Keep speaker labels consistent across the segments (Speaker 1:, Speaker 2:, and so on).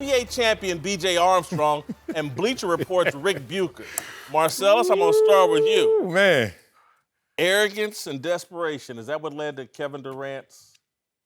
Speaker 1: NBA champion B.J. Armstrong and Bleacher Report's Rick Bucher. Marcellus, I'm going to start with you.
Speaker 2: Ooh, man.
Speaker 1: Arrogance and desperation, is that what led to Kevin Durant's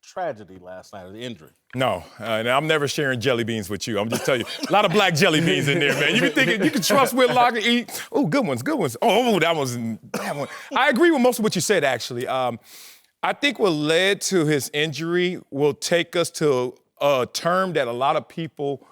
Speaker 1: tragedy last night, or the injury?
Speaker 2: No, and I'm never sharing jelly beans with you. I'm just telling you, a lot of black jelly beans in there, man. You be thinking you can trust Whitlock and eat. Oh, good ones, good ones. Oh, that one. I agree with most of what you said, actually. I think what led to his injury will take us to a term that a lot of people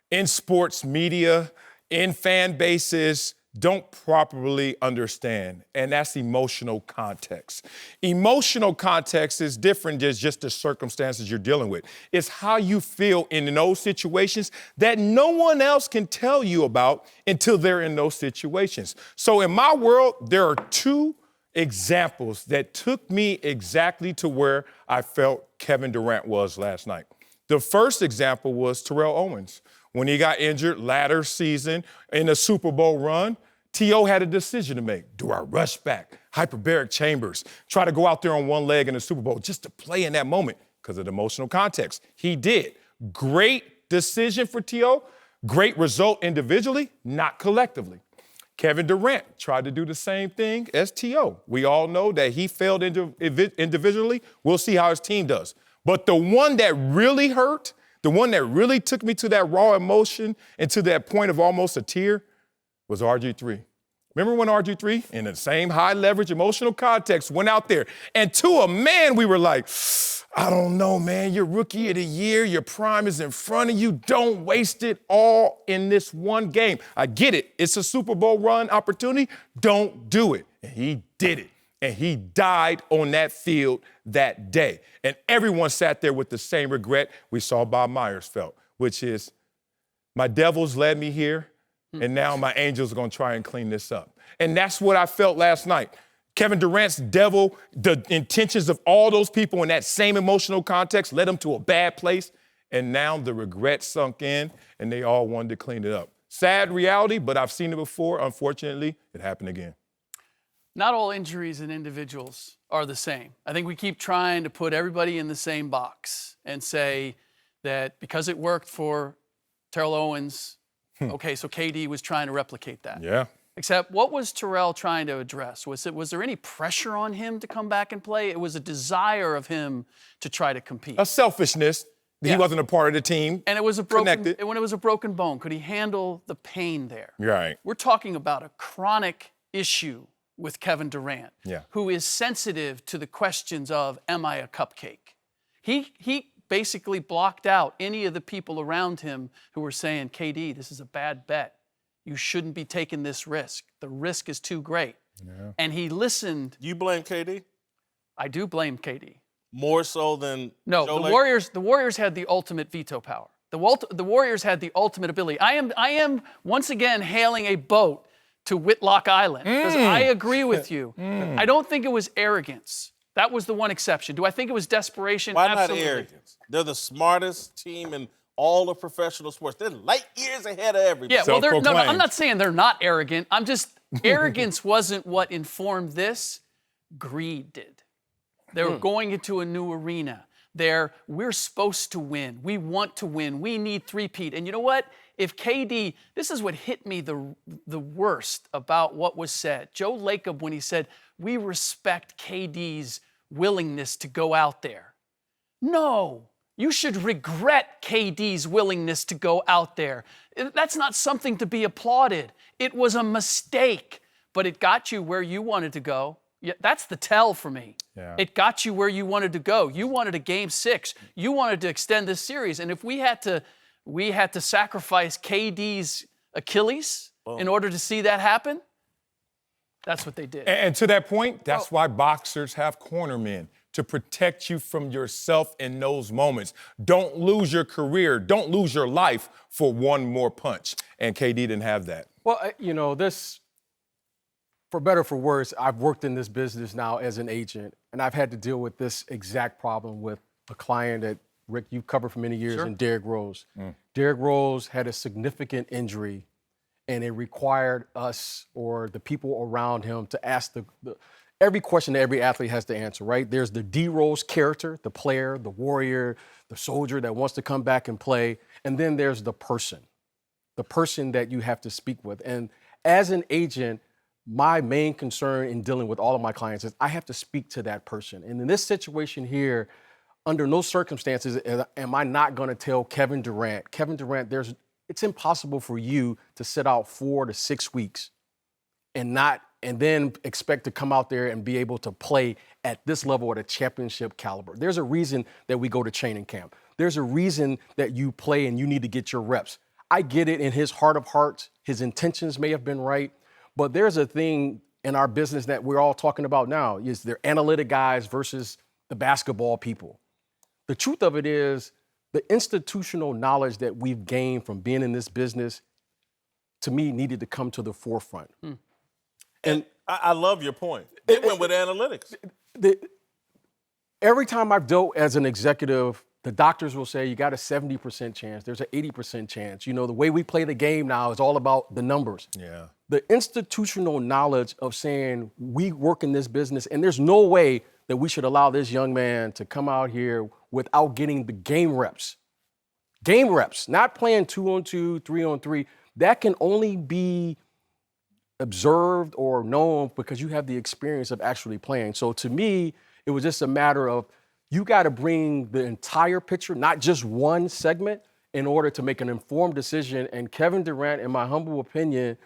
Speaker 2: in sports media, in fan bases, don't properly understand, and that's emotional context. Emotional context is different than just the circumstances you're dealing with. It's how you feel in those situations that no one else can tell you about until they're in those situations. So in my world, there are two examples that took me exactly to where I felt Kevin Durant was last night. The first example was Terrell Owens. When he got injured latter season in the Super Bowl run, T.O. had a decision to make. Do I rush back, hyperbaric chambers, try to go out there on one leg in the Super Bowl just to play in that moment because of the emotional context? He did. Great decision for T.O., great result individually, not collectively. Kevin Durant tried to do the same thing as T.O. We all know that he failed individually. We'll see how his team does. But the one that really hurt, the one that really took me to that raw emotion and to that point of almost a tear was RG3. Remember when RG3, in the same high leverage emotional context, went out there and to a man we were like, I don't know, man, you're rookie of the year, your prime is in front of you, don't waste it all in this one game. I get it, it's a Super Bowl run opportunity, don't do it. And he did it. And he died on that field that day. And everyone sat there with the same regret we saw Bob Myers felt, which is, my devils led me here, and now my angels are going to try and clean this up. And that's what I felt last night. Kevin Durant's devil, the intentions of all those people in that same emotional context led him to a bad place, and now the regret sunk in, and they all wanted to clean it up. Sad reality, but I've seen it before. Unfortunately, it happened again.
Speaker 3: Not all injuries in individuals are the same. I think we keep trying to put everybody in the same box and say that because it worked for Terrell Owens, okay, so KD was trying to replicate that.
Speaker 2: Yeah.
Speaker 3: Except what was Terrell trying to address? Was there any pressure on him to come back and play? It was a desire of him to try to compete.
Speaker 2: A selfishness.
Speaker 3: Yeah.
Speaker 2: He wasn't a part of the team.
Speaker 3: And it was when it was a broken bone, could he handle the pain there?
Speaker 2: Right.
Speaker 3: We're talking about a chronic issue with Kevin Durant, who is sensitive to the questions of, am I a cupcake? He basically blocked out any of the people around him who were saying, KD, this is a bad bet. You shouldn't be taking this risk. The risk is too great. Yeah. And he listened.
Speaker 1: Do you blame KD?
Speaker 3: I do blame KD.
Speaker 1: More so than
Speaker 3: No,
Speaker 1: Joe
Speaker 3: the Warriors had the ultimate veto power. The Warriors had the ultimate ability. I am once again hailing a boat to Whitlock Island, because I agree with you. I don't think it was arrogance. That was the one exception. Do I think it was desperation?
Speaker 1: Why
Speaker 3: Absolutely.
Speaker 1: not arrogance? They're the smartest team in all of professional sports. They're light years ahead of everybody.
Speaker 3: Yeah, well, no, I'm not saying they're not arrogant. I'm just, arrogance wasn't what informed this. Greed did. They were going into a new arena. We're supposed to win. We want to win. We need three-peat. And you know what? If KD, this is what hit me the worst about what was said. Joe Lacob, when he said, we respect KD's willingness to go out there. No, you should regret KD's willingness to go out there. That's not something to be applauded. It was a mistake, but it got you where you wanted to go. Yeah, that's the tell for me. Yeah. It got you where you wanted to go. You wanted a game 6. You wanted to extend this series. And if we had to sacrifice KD's Achilles in order to see that happen, that's what they did.
Speaker 2: And to that point, that's why boxers have cornermen, to protect you from yourself in those moments. Don't lose your career. Don't lose your life for one more punch. And KD didn't have that.
Speaker 4: Well, this, for better or for worse, I've worked in this business now as an agent, and I've had to deal with this exact problem with a client that, Rick, you've covered for many years, and Derrick Rose. Derrick Rose had a significant injury, and it required us or the people around him to ask every question that every athlete has to answer, right? There's the D Rose character, the player, the warrior, the soldier that wants to come back and play, and then there's the person that you have to speak with. And as an agent, my main concern in dealing with all of my clients is I have to speak to that person. And in this situation here, under no circumstances am I not going to tell Kevin Durant, it's impossible for you to sit out 4 to 6 weeks and then expect to come out there and be able to play at this level at a championship caliber. There's a reason that we go to training camp. There's a reason that you play and you need to get your reps. I get it in his heart of hearts. His intentions may have been right, but there's a thing in our business that we're all talking about now is they're analytic guys versus the basketball people. The truth of it is the institutional knowledge that we've gained from being in this business, to me, needed to come to the forefront.
Speaker 1: And I love your point. They went with analytics.
Speaker 4: Every time I've dealt as an executive, the doctors will say you got a 70% chance. There's an 80% chance. You know, the way we play the game now is all about the numbers.
Speaker 2: Yeah.
Speaker 4: The institutional knowledge of saying we work in this business and there's no way that we should allow this young man to come out here without getting the game reps. Game reps, not playing 2-on-2, 3-on-3. That can only be observed or known because you have the experience of actually playing. So to me, it was just a matter of you got to bring the entire picture, not just one segment, in order to make an informed decision. And Kevin Durant, in my humble opinion,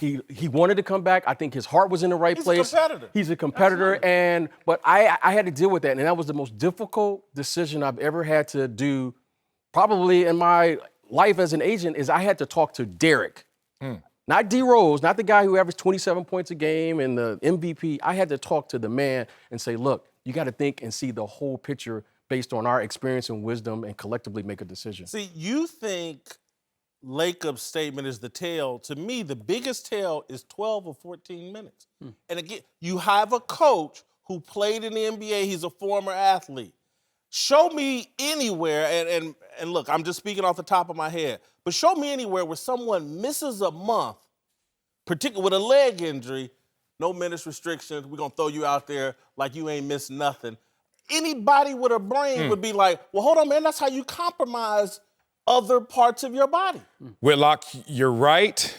Speaker 4: he wanted to come back. I think his heart was in the right place.
Speaker 1: He's a competitor.
Speaker 4: He's a competitor. But I had to deal with that. And that was the most difficult decision I've ever had to do, probably in my life as an agent, is I had to talk to Derek. Not D Rose, not the guy who averaged 27 points a game and the MVP. I had to talk to the man and say, look, you got to think and see the whole picture based on our experience and wisdom and collectively make a decision.
Speaker 1: See, you think Lacob's statement is the tale. To me, the biggest tale is 12 or 14 minutes. And again, you have a coach who played in the NBA. He's a former athlete. Show me anywhere, and look, I'm just speaking off the top of my head, but show me anywhere where someone misses a month, particularly with a leg injury, no minutes restrictions, we're going to throw you out there like you ain't missed nothing. Anybody with a brain would be like, well, hold on, man, that's how you compromise other parts of your body.
Speaker 2: Whitlock, you're right,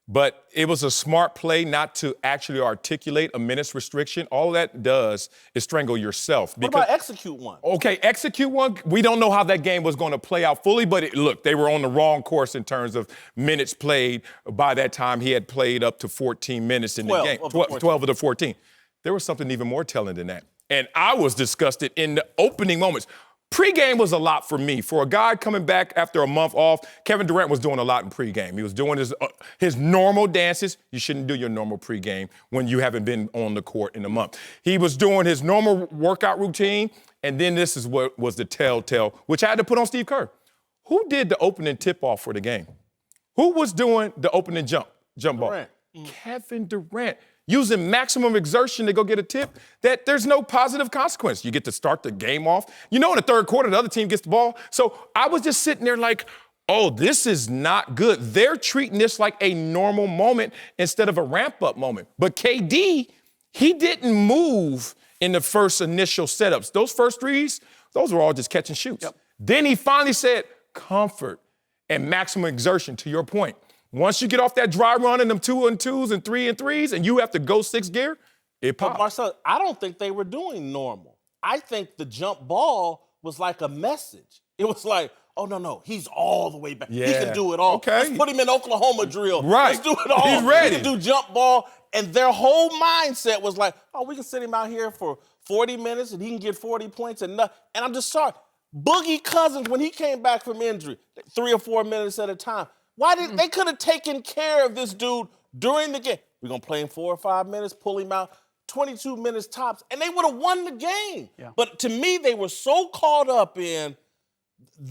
Speaker 2: but it was a smart play not to actually articulate a minutes restriction. All that does is strangle yourself.
Speaker 1: What about execute one?
Speaker 2: Okay, execute one. We don't know how that game was going to play out fully, but look, they were on the wrong course in terms of minutes played. By that time, he had played up to 14 minutes in the game. 12 of the 14. There was something even more telling than that. And I was disgusted in the opening moments. Pre-game was a lot for me. For a guy coming back after a month off, Kevin Durant was doing a lot in pre-game. He was doing his normal dances. You shouldn't do your normal pre-game when you haven't been on the court in a month. He was doing his normal workout routine, and then this is what was the telltale, which I had to put on Steve Kerr. Who did the opening tip-off for the game? Who was doing the opening jump ball?
Speaker 1: Durant.
Speaker 2: Kevin Durant. Using maximum exertion to go get a tip, that there's no positive consequence. You get to start the game off. You know, in the third quarter, the other team gets the ball. So I was just sitting there like, oh, this is not good. They're treating this like a normal moment instead of a ramp-up moment. But KD, he didn't move in the first initial setups. Those first threes, those were all just catch and shoots. Then he finally said, comfort and maximum exertion, to your point. Once you get off that dry run and them 2-on-2s and 3-on-3s and you have to go 6th gear, it pops.
Speaker 1: But Marcel, I don't think they were doing normal. I think the jump ball was like a message. It was like, oh, no, he's all the way back.
Speaker 2: Yeah.
Speaker 1: He can do it all.
Speaker 2: Okay.
Speaker 1: Let's put him in Oklahoma drill.
Speaker 2: Right.
Speaker 1: Let's do it all.
Speaker 2: He's ready.
Speaker 1: He can do jump ball. And their whole mindset was like, oh, we can sit him out here for 40 minutes and he can get 40 points and nothing. And I'm just sorry. Boogie Cousins, when he came back from injury, 3 or 4 minutes at a time, they could have taken care of this dude during the game. We're going to play him 4 or 5 minutes, pull him out, 22 minutes tops, and they would have won the game.
Speaker 3: Yeah.
Speaker 1: But to me, they were so caught up in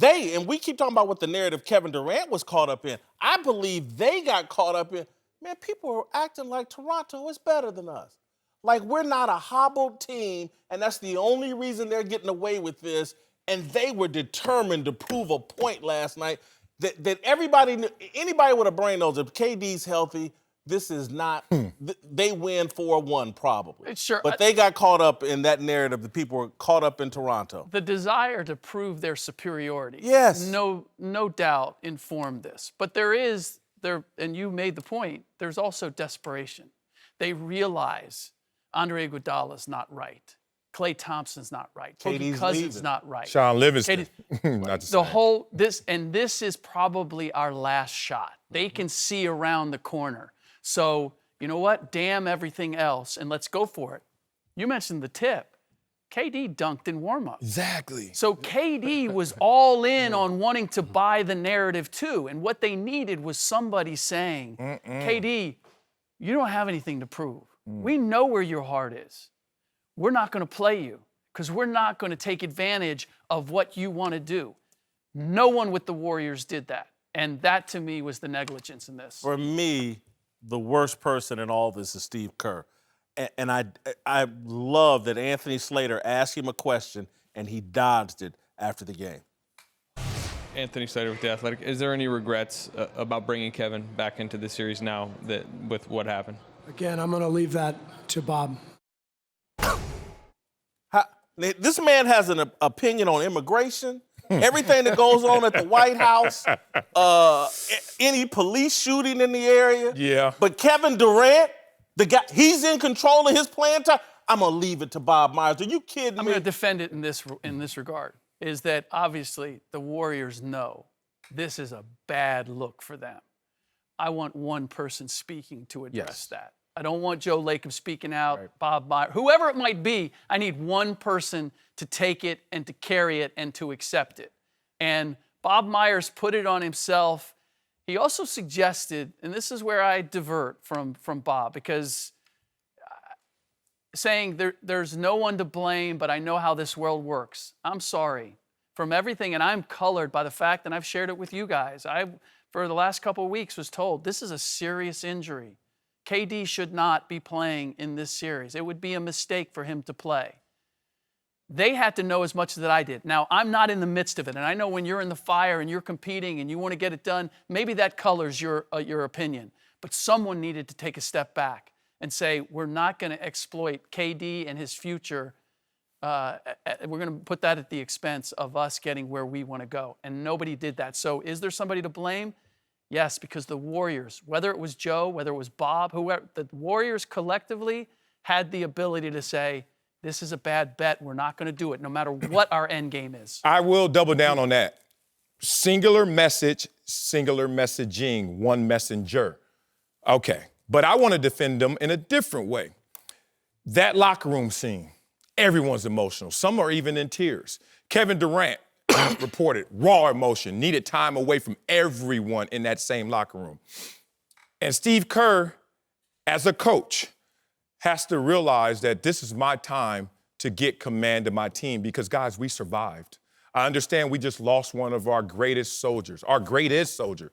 Speaker 1: and we keep talking about what the narrative Kevin Durant was caught up in. I believe they got caught up in, man, people are acting like Toronto is better than us. Like we're not a hobbled team, and that's the only reason they're getting away with this. And they were determined to prove a point last night. That everybody, anybody with a brain knows if KD's healthy, this is not, they win 4-1 probably.
Speaker 3: Sure.
Speaker 1: But they got caught up in that narrative. The people were caught up in Toronto.
Speaker 3: The desire to prove their superiority,
Speaker 1: Yes.
Speaker 3: no doubt, informed this. But and you made the point, there's also desperation. They realize Andre Iguodala's not right. Klay Thompson's not right.
Speaker 1: KD's
Speaker 3: Boogie Cousins
Speaker 1: leaving.
Speaker 3: not right.
Speaker 2: Sean Livingston.
Speaker 3: Not this is probably our last shot. They can see around the corner. So, you know what? Damn everything else, and let's go for it. You mentioned the tip. KD dunked in warm-up.
Speaker 2: Exactly.
Speaker 3: So KD was all in on wanting to buy the narrative too, and what they needed was somebody saying, KD, you don't have anything to prove. We know where your heart is. We're not going to play you because we're not going to take advantage of what you want to do. No one with the Warriors did that. And that, to me, was the negligence in this.
Speaker 1: For me, the worst person in all this is Steve Kerr. And I love that Anthony Slater asked him a question and he dodged it after the game.
Speaker 5: Anthony Slater with The Athletic. Is there any regrets about bringing Kevin back into the series now with what happened?
Speaker 6: Again, I'm going to leave that to Bob.
Speaker 1: This man has an opinion on immigration, everything that goes on at the White House, any police shooting in the area.
Speaker 2: Yeah.
Speaker 1: But Kevin Durant, the guy, he's in control of his playing time. I'm going to leave it to Bob Myers. Are you kidding me?
Speaker 3: I'm going to defend it in this regard, is that obviously the Warriors know this is a bad look for them. I want one person speaking to address that. I don't want Joe Lacob speaking out, Bob Myers, whoever it might be. I need one person to take it and to carry it and to accept it. And Bob Myers put it on himself. He also suggested, and this is where I divert from Bob, because saying there's no one to blame, but I know how this world works. I'm sorry. From everything, and I'm colored by the fact, and I've shared it with you guys, for the last couple of weeks was told this is a serious injury. KD should not be playing in this series. It would be a mistake for him to play. They had to know as much as that I did. Now, I'm not in the midst of it, and I know when you're in the fire and you're competing and you want to get it done, maybe that colors your opinion. But someone needed to take a step back and say, we're not going to exploit KD and his future. We're going to put that at the expense of us getting where we want to go. And nobody did that. So is there somebody to blame? Yes, because the Warriors, whether it was Joe, whether it was Bob, whoever, the Warriors collectively had the ability to say, this is a bad bet. We're not going to do it, no matter what our end game is.
Speaker 2: I will double down on that. Singular message, singular messaging, one messenger. Okay, but I want to defend them in a different way. That locker room scene, everyone's emotional. Some are even in tears. Kevin Durant reported raw emotion, needed time away from everyone in that same locker room. And Steve Kerr, as a coach, has to realize that this is my time to get command of my team because, guys, we survived. I understand we just lost one of our greatest soldiers, our greatest soldier,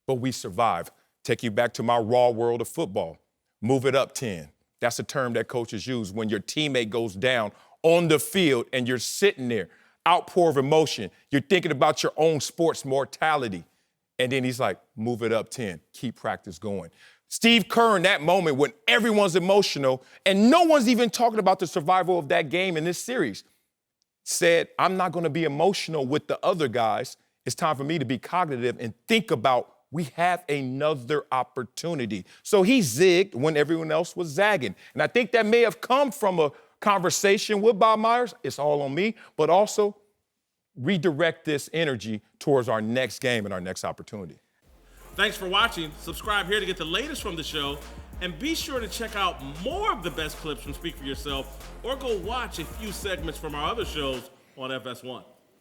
Speaker 2: but we survived. Take you back to my raw world of football. Move it up 10. That's a term that coaches use when your teammate goes down on the field and you're sitting there, outpour of emotion. You're thinking about your own sports mortality. And then he's like, move it up 10. Keep practice going. Steve Kerr in that moment when everyone's emotional and no one's even talking about the survival of that game in this series said, I'm not going to be emotional with the other guys. It's time for me to be cognitive and think about we have another opportunity. So he zigged when everyone else was zagging. And I think that may have come from a conversation with Bob Myers. It's all on me, but also redirect this energy towards our next game and our next opportunity.
Speaker 1: Thanks for watching. Subscribe here to get the latest from the show. And be sure to check out more of the best clips from Speak For Yourself or go watch a few segments from our other shows on FS1.